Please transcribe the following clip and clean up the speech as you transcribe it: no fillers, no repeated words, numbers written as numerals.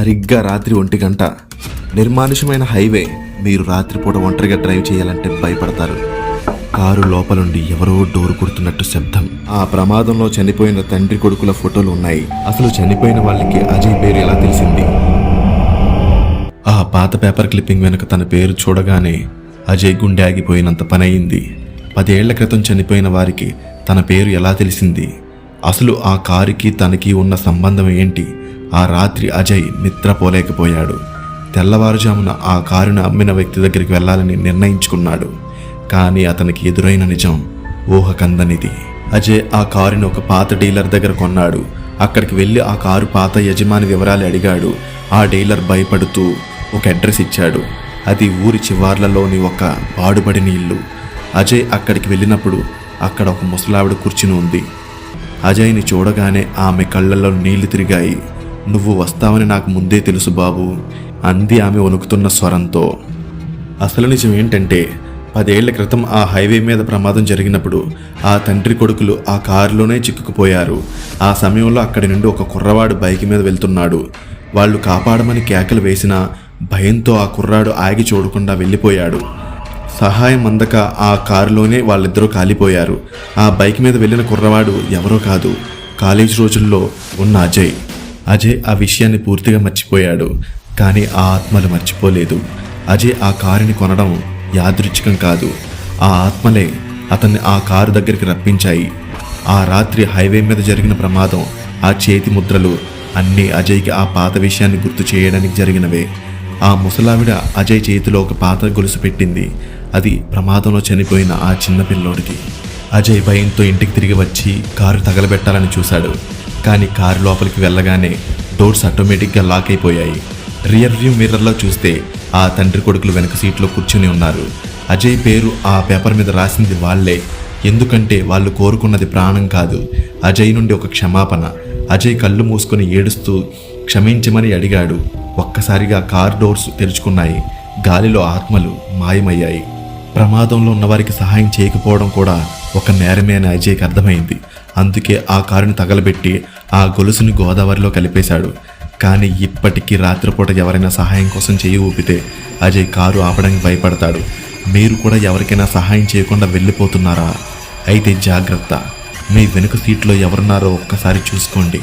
సరిగ్గా రాత్రి 1 గంట. నిర్మానుష్యమైన హైవే. మీరు రాత్రిపూట ఒంటరిగా డ్రైవ్ చేయాలంటే భయపడతారు. కారు లోపలుండి ఎవరో డోరు కొడుతున్నట్టు శబ్దం. ఆ ప్రమాదంలో చనిపోయిన తండ్రి కొడుకుల ఫోటోలు ఉన్నాయి. అసలు చనిపోయిన వాళ్ళకి అజయ్ పేరు ఎలా తెలిసింది? ఆ పాత పేపర్ క్లిప్పింగ్ వెనుక తన పేరు చూడగానే అజయ్ గుండె ఆగిపోయినంత పని అయింది. 10 ఏళ్ల క్రితం చనిపోయిన వారికి తన పేరు ఎలా తెలిసింది? అసలు ఆ కారుకి తనకి ఉన్న సంబంధం ఏంటి? ఆ రాత్రి అజయ్ నిద్రపోలేకపోయాడు. తెల్లవారుజామున ఆ కారును అమ్మిన వ్యక్తి దగ్గరికి వెళ్ళాలని నిర్ణయించుకున్నాడు. కానీ అతనికి ఎదురైన నిజం ఊహకందనిది. అజయ్ ఆ కారుని ఒక పాత డీలర్ దగ్గర కొన్నాడు. అక్కడికి వెళ్ళి ఆ కారు పాత యజమాని వివరాలు అడిగాడు. ఆ డీలర్ భయపడుతూ ఒక అడ్రస్ ఇచ్చాడు. అది ఊరి చివర్లలోని ఒక పాడుబడిన ఇల్లు. అజయ్ అక్కడికి వెళ్ళినప్పుడు అక్కడ ఒక ముసలావిడ కూర్చుని ఉంది. అజయ్ని చూడగానే ఆమె కళ్ళల్లో నీళ్లు తిరిగాయి. నువ్వు వస్తావని నాకు ముందే తెలుసు బాబు అంది ఆమె వణుకుతున్న స్వరంతో. అసలు నిజం ఏంటంటే 10 ఏళ్ల క్రితం ఆ హైవే మీద ప్రమాదం జరిగినప్పుడు ఆ తండ్రి కొడుకులు ఆ కారులోనే చిక్కుకుపోయారు. ఆ సమయంలో అక్కడి నుండి ఒక కుర్రవాడు బైక్ మీద వెళ్తున్నాడు. వాళ్ళు కాపాడమని కేకలు వేసినా భయంతో ఆ కుర్రాడు ఆగి చూడకుండా వెళ్ళిపోయాడు. సహాయం అందక ఆ కారులోనే వాళ్ళిద్దరూ కాలిపోయారు. ఆ బైక్ మీద వెళ్ళిన కుర్రవాడు ఎవరో కాదు, కాలేజ్ రోజుల్లో ఉన్న అజయ్. అజయ్ ఆ విషయాన్ని పూర్తిగా మర్చిపోయాడు. కానీ ఆ ఆత్మలు మర్చిపోలేదు. అజయ్ ఆ కారుని కొనడం యాదృచ్ఛికం కాదు. ఆ ఆత్మలే అతన్ని ఆ కారు దగ్గరికి రప్పించాయి. ఆ రాత్రి హైవే మీద జరిగిన ప్రమాదం, ఆ చేతి ముద్రలు అన్నీ అజయ్కి ఆ పాత విషయాన్ని గుర్తు చేయడానికి జరిగినవే. ఆ ముసలావిడ అజయ్ చేతిలో ఒక పాత గొలుసు పెట్టింది. అది ప్రమాదంలో చనిపోయిన ఆ చిన్న పిల్లోడికి. అజయ్ భయంతో ఇంటికి తిరిగి వచ్చి కారు తగలబెట్టాలని చూశాడు. కానీ కారు లోపలికి వెళ్ళగానే డోర్స్ ఆటోమేటిక్గా లాక్ అయిపోయాయి. రియర్ వ్యూ మిర్రర్లో చూస్తే ఆ తండ్రి కొడుకులు వెనక సీట్లో కూర్చుని ఉన్నారు. అజయ్ పేరు ఆ పేపర్ మీద రాసింది వాళ్లే. ఎందుకంటే వాళ్ళు కోరుకున్నది ప్రాణం కాదు, అజయ్ నుండి ఒక క్షమాపణ. అజయ్ కళ్ళు మూసుకొని ఏడుస్తూ క్షమించమని అడిగాడు. ఒక్కసారిగా కార్ డోర్స్ తెరుచుకున్నాయి. గాలిలో ఆత్మలు మాయమయ్యాయి. ప్రమాదంలో ఉన్నవారికి సహాయం చేయకపోవడం కూడా ఒక నేరమే అని అజయ్కి అర్థమైంది. అందుకే ఆ కారుని తగలబెట్టి ఆ గొలుసుని గోదావరిలో కలిపేశాడు. కానీ ఇప్పటికీ రాత్రిపూట ఎవరైనా సహాయం కోసం చేయి ఊపితే అజయ్ కారు ఆపడానికి భయపడతాడు. మీరు కూడా ఎవరికైనా సహాయం చేయకుండా వెళ్ళిపోతున్నారా? అయితే జాగ్రత్త. మీ వెనుక సీట్లో ఎవరున్నారో ఒక్కసారి చూసుకోండి.